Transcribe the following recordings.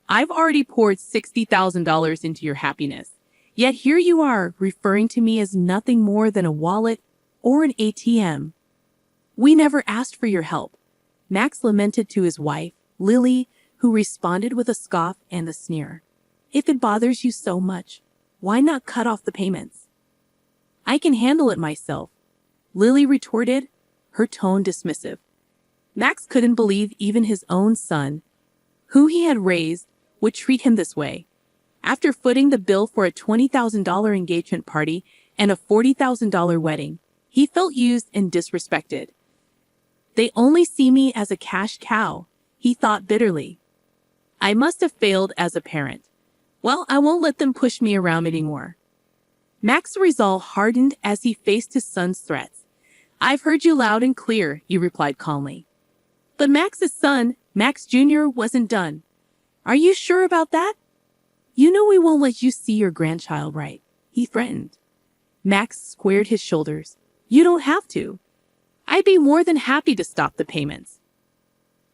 I've already poured $60,000 into your happiness. Yet here you are, referring to me as nothing more than a wallet or an ATM. We never asked for your help, Max lamented to his wife, Lily, who responded with a scoff and a sneer. If it bothers you so much, why not cut off the payments? I can handle it myself, Lily retorted, her tone dismissive. Max couldn't believe even his own son, who he had raised, would treat him this way. After footing the bill for a $20,000 engagement party and a $40,000 wedding, he felt used and disrespected. They only see me as a cash cow, he thought bitterly. I must have failed as a parent. Well, I won't let them push me around anymore. Max's resolve hardened as he faced his son's threats. I've heard you loud and clear, he replied calmly. But Max's son, Max Jr., wasn't done. Are you sure about that? You know we won't let you see your grandchild, right? He threatened. Max squared his shoulders. You don't have to. I'd be more than happy to stop the payments.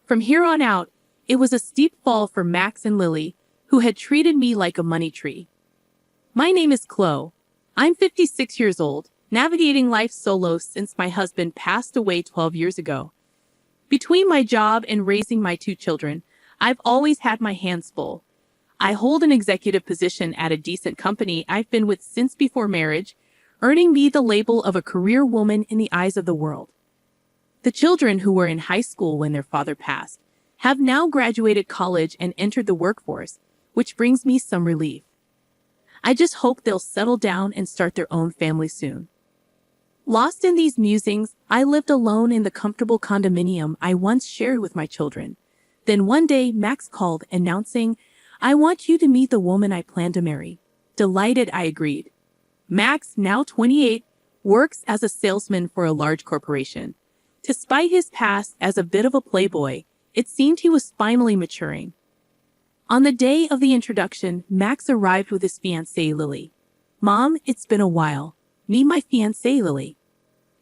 From here on out, it was a steep fall for Max and Lily, who had treated me like a money tree. My name is Chloe. I'm 56 years old, navigating life solo since my husband passed away 12 years ago. Between my job and raising my 2 children, I've always had my hands full. I hold an executive position at a decent company I've been with since before marriage, earning me the label of a career woman in the eyes of the world. The children who were in high school when their father passed have now graduated college and entered the workforce, which brings me some relief. I just hope they'll settle down and start their own family soon. Lost in these musings, I lived alone in the comfortable condominium I once shared with my children. Then one day, Max called, announcing, I want you to meet the woman I plan to marry. Delighted, I agreed. Max, now 28, works as a salesman for a large corporation. Despite his past as a bit of a playboy, it seemed he was finally maturing. On the day of the introduction, Max arrived with his fiancée, Lily. Mom, it's been a while. Meet my fiancée, Lily.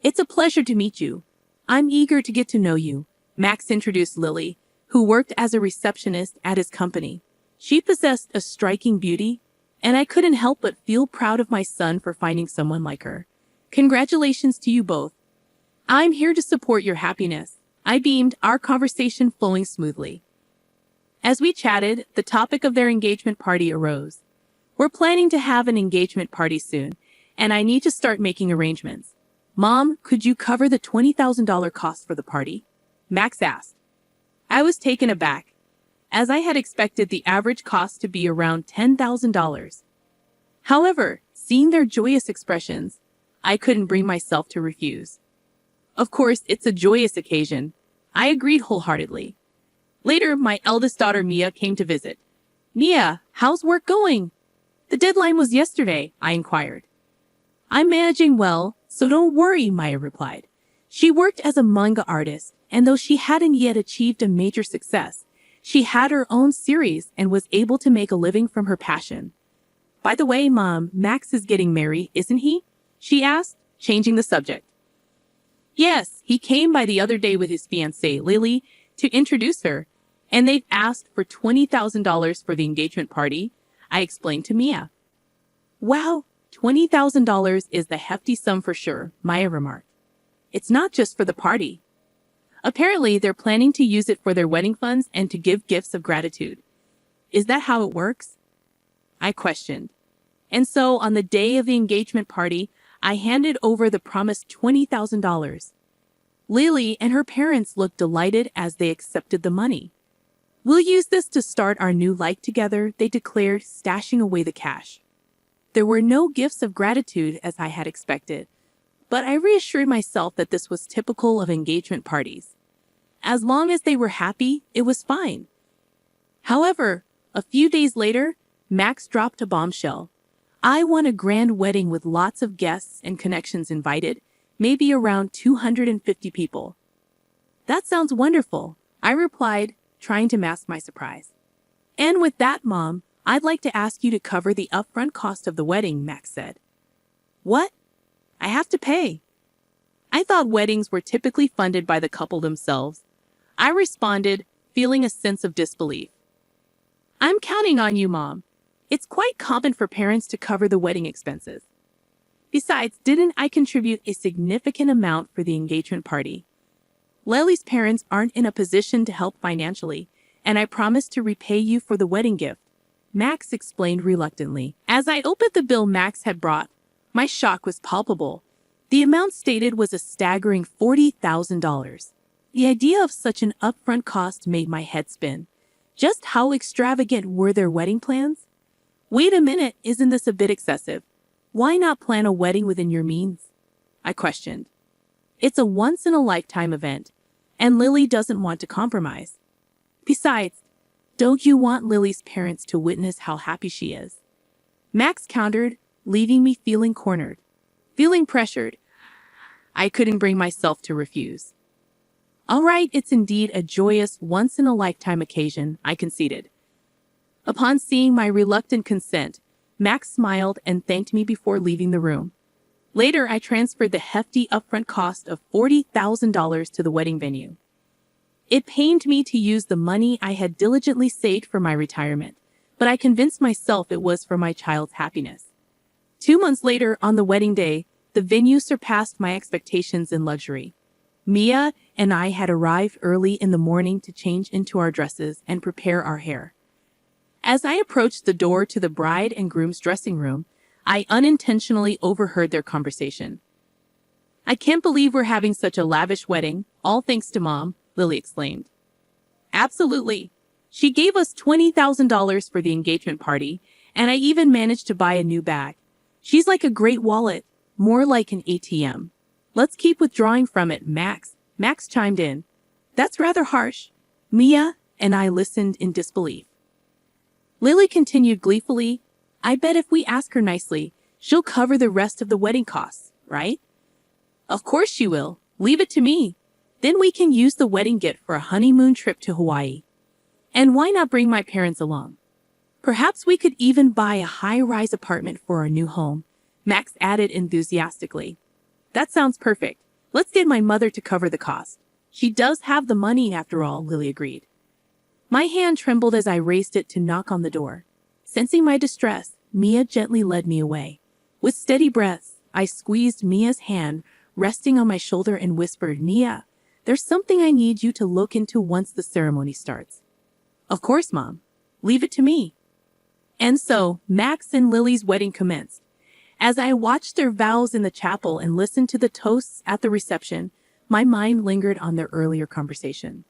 It's a pleasure to meet you. I'm eager to get to know you, Max introduced Lily, who worked as a receptionist at his company. She possessed a striking beauty, and I couldn't help but feel proud of my son for finding someone like her. Congratulations to you both. I'm here to support your happiness, I beamed, our conversation flowing smoothly. As we chatted, the topic of their engagement party arose. We're planning to have an engagement party soon, and I need to start making arrangements. Mom, could you cover the $20,000 cost for the party? Max asked. I was taken aback, as I had expected the average cost to be around $10,000. However, seeing their joyous expressions, I couldn't bring myself to refuse. Of course, it's a joyous occasion. I agreed wholeheartedly. Later, my eldest daughter Mia came to visit. Mia, how's work going? The deadline was yesterday, I inquired. I'm managing well, so don't worry, Maya replied. She worked as a manga artist, and though she hadn't yet achieved a major success, she had her own series and was able to make a living from her passion. By the way, Mom, Max is getting married, isn't he? She asked, changing the subject. Yes, he came by the other day with his fiancée, Lily, to introduce her, and they've asked for $20,000 for the engagement party, I explained to Mia. Wow, $20,000 is the hefty sum for sure, Maya remarked. It's not just for the party. Apparently, they're planning to use it for their wedding funds and to give gifts of gratitude. Is that how it works? I questioned. And so, on the day of the engagement party, I handed over the promised $20,000. Lily and her parents looked delighted as they accepted the money. We'll use this to start our new life together, they declared, stashing away the cash. There were no gifts of gratitude as I had expected, but I reassured myself that this was typical of engagement parties. As long as they were happy, it was fine. However, a few days later, Max dropped a bombshell. I want a grand wedding with lots of guests and connections invited, maybe around 250 people. That sounds wonderful, I replied, trying to mask my surprise. And with that, Mom, I'd like to ask you to cover the upfront cost of the wedding, Max said. What? I have to pay. I thought weddings were typically funded by the couple themselves. I responded, feeling a sense of disbelief. I'm counting on you, Mom. It's quite common for parents to cover the wedding expenses. Besides, didn't I contribute a significant amount for the engagement party? Lily's parents aren't in a position to help financially, and I promised to repay you for the wedding gift, Max explained reluctantly. As I opened the bill Max had brought, my shock was palpable. The amount stated was a staggering $40,000. The idea of such an upfront cost made my head spin. Just how extravagant were their wedding plans? Wait a minute, isn't this a bit excessive? Why not plan a wedding within your means? I questioned. It's a once-in-a-lifetime event, and Lily doesn't want to compromise. Besides, don't you want Lily's parents to witness how happy she is? Max countered, leaving me feeling cornered. Feeling pressured, I couldn't bring myself to refuse. All right, it's indeed a joyous, once-in-a-lifetime occasion, I conceded. Upon seeing my reluctant consent, Max smiled and thanked me before leaving the room. Later, I transferred the hefty upfront cost of $40,000 to the wedding venue. It pained me to use the money I had diligently saved for my retirement, but I convinced myself it was for my child's happiness. 2 months later, on the wedding day, the venue surpassed my expectations in luxury. Mia and I had arrived early in the morning to change into our dresses and prepare our hair. As I approached the door to the bride and groom's dressing room, I unintentionally overheard their conversation. I can't believe we're having such a lavish wedding, all thanks to Mom, Lily exclaimed. Absolutely. She gave us $20,000 for the engagement party, and I even managed to buy a new bag. She's like a great wallet, more like an ATM. Let's keep withdrawing from it, Max. Max chimed in. That's rather harsh. Mia and I listened in disbelief. Lily continued gleefully, I bet if we ask her nicely, she'll cover the rest of the wedding costs, right? Of course she will. Leave it to me. Then we can use the wedding gift for a honeymoon trip to Hawaii. And why not bring my parents along? Perhaps we could even buy a high-rise apartment for our new home, Max added enthusiastically. That sounds perfect. Let's get my mother to cover the cost. She does have the money after all, Lily agreed. My hand trembled as I raised it to knock on the door. Sensing my distress, Mia gently led me away. With steady breaths, I squeezed Mia's hand, resting on my shoulder and whispered, Mia, there's something I need you to look into once the ceremony starts. Of course, Mom. Leave it to me. And so, Max and Lily's wedding commenced. As I watched their vows in the chapel and listened to the toasts at the reception, my mind lingered on their earlier conversation.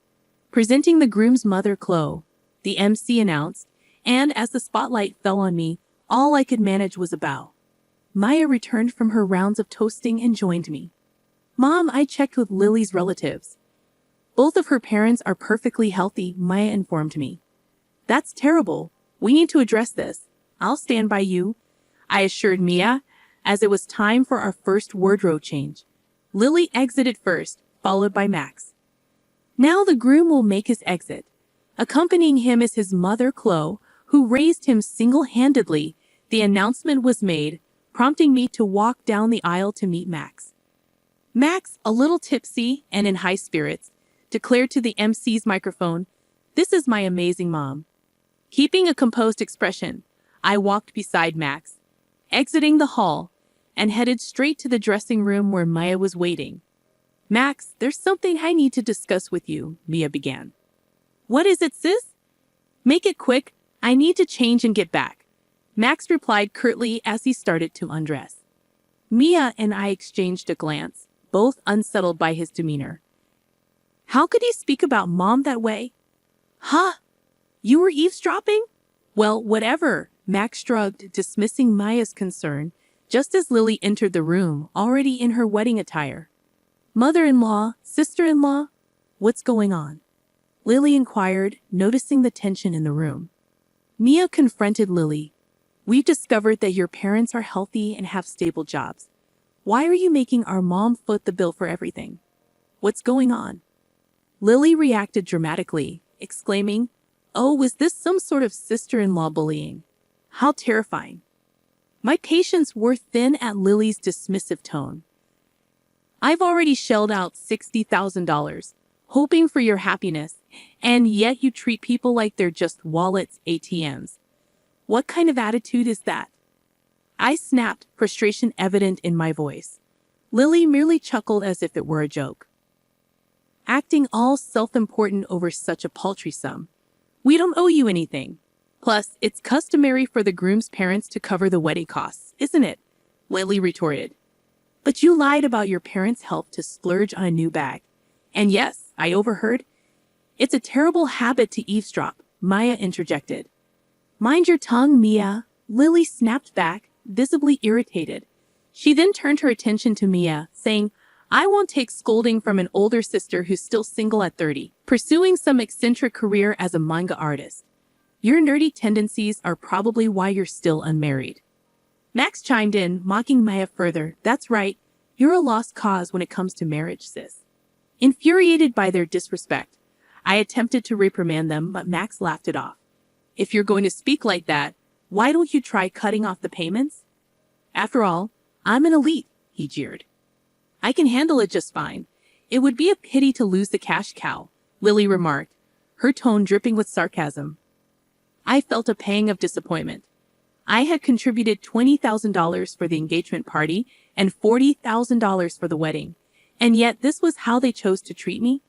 Presenting the groom's mother, Chloe, the MC announced, and as the spotlight fell on me, all I could manage was a bow. Maya returned from her rounds of toasting and joined me. Mom, I checked with Lily's relatives. Both of her parents are perfectly healthy, Maya informed me. That's terrible. We need to address this. I'll stand by you, I assured Mia, as it was time for our first wardrobe change. Lily exited first, followed by Max. Now the groom will make his exit. Accompanying him is his mother, Chloe, who raised him single-handedly. The announcement was made, prompting me to walk down the aisle to meet Max. Max, a little tipsy and in high spirits, declared to the MC's microphone, "This is my amazing mom." Keeping a composed expression, I walked beside Max, exiting the hall, and headed straight to the dressing room where Maya was waiting. Max, there's something I need to discuss with you, Mia began. What is it, sis? Make it quick. I need to change and get back, Max replied curtly as he started to undress. Mia and I exchanged a glance, both unsettled by his demeanor. How could he speak about Mom that way? Huh? You were eavesdropping? Well, whatever, Max shrugged, dismissing Maya's concern, just as Lily entered the room, already in her wedding attire. Mother-in-law, sister-in-law, what's going on? Lily inquired, noticing the tension in the room. Mia confronted Lily. We've discovered that your parents are healthy and have stable jobs. Why are you making our mom foot the bill for everything? What's going on? Lily reacted dramatically, exclaiming, Oh, was this some sort of sister-in-law bullying? How terrifying. My patience wore thin at Lily's dismissive tone. I've already shelled out $60,000. hoping for your happiness, and yet you treat people like they're just wallets, ATMs. What kind of attitude is that? I snapped, frustration evident in my voice. Lily merely chuckled as if it were a joke. Acting all self-important over such a paltry sum. We don't owe you anything. Plus, it's customary for the groom's parents to cover the wedding costs, isn't it? Lily retorted. But you lied about your parents' help to splurge on a new bag. And yes, I overheard. It's a terrible habit to eavesdrop, Maya interjected. Mind your tongue, Mia, Lily snapped back, visibly irritated. She then turned her attention to Mia, saying, I won't take scolding from an older sister who's still single at 30, pursuing some eccentric career as a manga artist. Your nerdy tendencies are probably why you're still unmarried. Max chimed in, mocking Maya further. That's right, you're a lost cause when it comes to marriage, sis. Infuriated by their disrespect, I attempted to reprimand them, but Max laughed it off. If you're going to speak like that, why don't you try cutting off the payments? After all, I'm an elite, he jeered. I can handle it just fine. It would be a pity to lose the cash cow, Lily remarked, her tone dripping with sarcasm. I felt a pang of disappointment. I had contributed $20,000 for the engagement party and $40,000 for the wedding, and yet this was how they chose to treat me?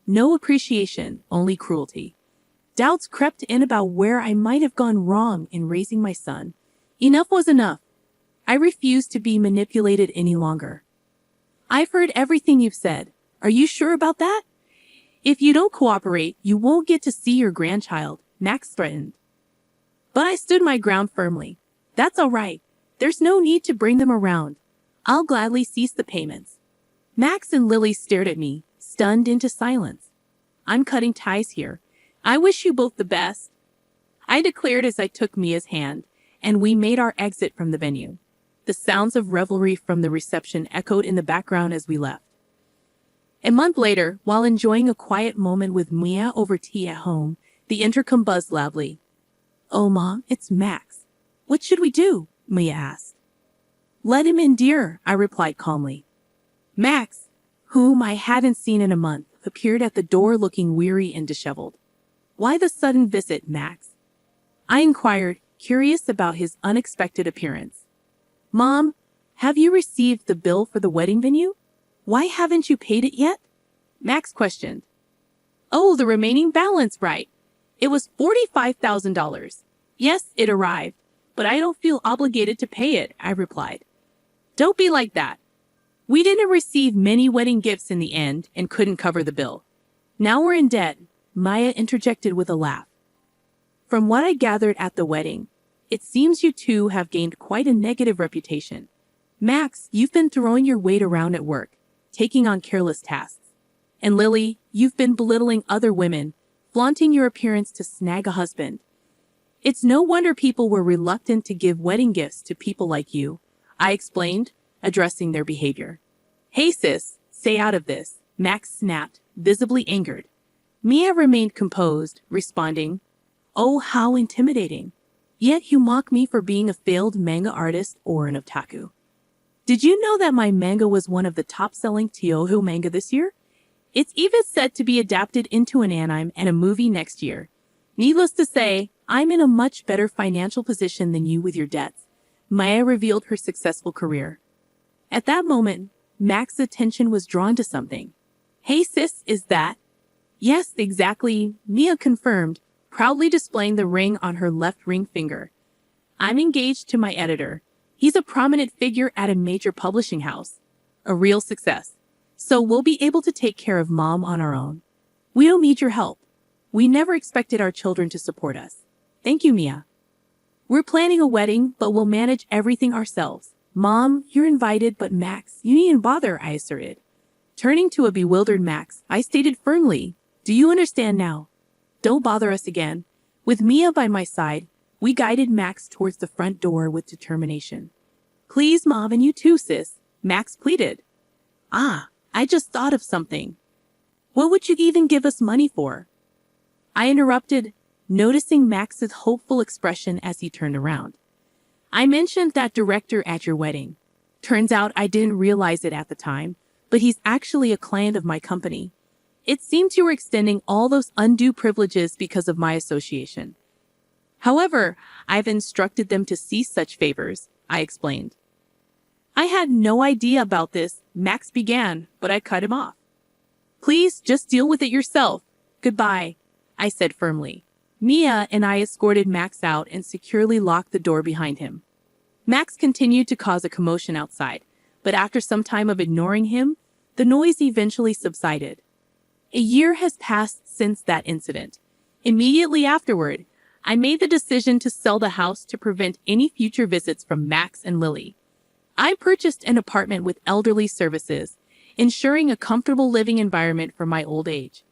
No appreciation, only cruelty. Doubts crept in about where I might have gone wrong in raising my son. Enough was enough. I refused to be manipulated any longer. I've heard everything you've said. Are you sure about that? If you don't cooperate, you won't get to see your grandchild, Max threatened. But I stood my ground firmly. That's all right. There's no need to bring them around. I'll gladly cease the payments. Max and Lily stared at me, stunned into silence. I'm cutting ties here. I wish you both the best, I declared as I took Mia's hand, and we made our exit from the venue. The sounds of revelry from the reception echoed in the background as we left. A month later, while enjoying a quiet moment with Mia over tea at home, the intercom buzzed loudly. Oh, Mom, it's Max. What should we do? Mia asked. Let him in, dear, I replied calmly. Max, whom I hadn't seen in a month, appeared at the door looking weary and disheveled. Why the sudden visit, Max? I inquired, curious about his unexpected appearance. Mom, have you received the bill for the wedding venue? Why haven't you paid it yet? Max questioned. Oh, the remaining balance, right. It was $45,000. Yes, it arrived, but I don't feel obligated to pay it, I replied. Don't be like that. We didn't receive many wedding gifts in the end and couldn't cover the bill. Now we're in debt, Maya interjected with a laugh. From what I gathered at the wedding, it seems you two have gained quite a negative reputation. Max, you've been throwing your weight around at work, taking on careless tasks. And Lily, you've been belittling other women, flaunting your appearance to snag a husband. It's no wonder people were reluctant to give wedding gifts to people like you, I explained, addressing their behavior. Hey sis, stay out of this, Max snapped, visibly angered. Mia remained composed, responding, Oh, how intimidating. Yet you mock me for being a failed manga artist or an otaku. Did you know that my manga was one of the top-selling Touhou manga this year? It's even set to be adapted into an anime and a movie next year. Needless to say, I'm in a much better financial position than you with your debts. Maya revealed her successful career. At that moment, Max's attention was drawn to something. Hey sis, is that? Yes, exactly, Mia confirmed, proudly displaying the ring on her left ring finger. I'm engaged to my editor. He's a prominent figure at a major publishing house. A real success. So we'll be able to take care of Mom on our own. We don't need your help. We never expected our children to support us. Thank you, Mia. We're planning a wedding, but we'll manage everything ourselves. Mom, you're invited, but Max, you needn't bother, I asserted. Turning to a bewildered Max, I stated firmly, Do you understand now? Don't bother us again. With Mia by my side, we guided Max towards the front door with determination. Please, Mom, and you too, sis, Max pleaded. Ah, I just thought of something. What would you even give us money for? I interrupted, noticing Max's hopeful expression as he turned around. I mentioned that director at your wedding. Turns out I didn't realize it at the time, but he's actually a client of my company. It seemed you were extending all those undue privileges because of my association. However, I've instructed them to cease such favors, I explained. I had no idea about this, Max began, but I cut him off. Please just deal with it yourself. Goodbye, I said firmly. Mia and I escorted Max out and securely locked the door behind him. Max continued to cause a commotion outside, but after some time of ignoring him, the noise eventually subsided. A year has passed since that incident. Immediately afterward, I made the decision to sell the house to prevent any future visits from Max and Lily. I purchased an apartment with elderly services, ensuring a comfortable living environment for my old age.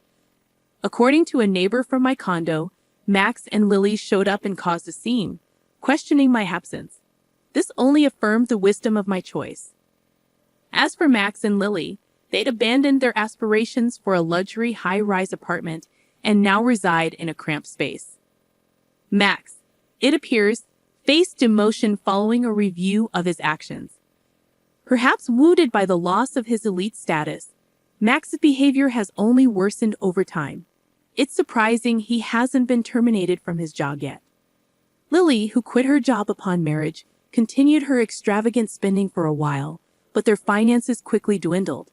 According to a neighbor from my condo, Max and Lily showed up and caused a scene, questioning my absence. This only affirmed the wisdom of my choice. As for Max and Lily, they'd abandoned their aspirations for a luxury high-rise apartment and now reside in a cramped space. Max, it appears, faced demotion following a review of his actions. Perhaps wounded by the loss of his elite status, Max's behavior has only worsened over time. It's surprising he hasn't been terminated from his job yet. Lily, who quit her job upon marriage, continued her extravagant spending for a while, but their finances quickly dwindled.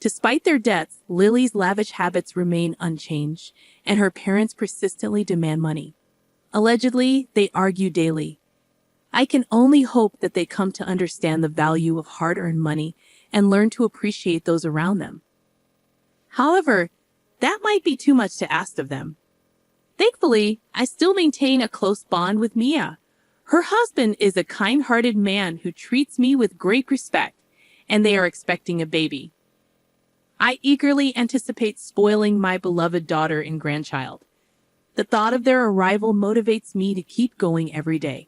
Despite their debts, Lily's lavish habits remain unchanged, and her parents persistently demand money. Allegedly, they argue daily. I can only hope that they come to understand the value of hard-earned money and learn to appreciate those around them. However, that might be too much to ask of them. Thankfully, I still maintain a close bond with Mia. Her husband is a kind-hearted man who treats me with great respect, and they are expecting a baby. I eagerly anticipate spoiling my beloved daughter and grandchild. The thought of their arrival motivates me to keep going every day.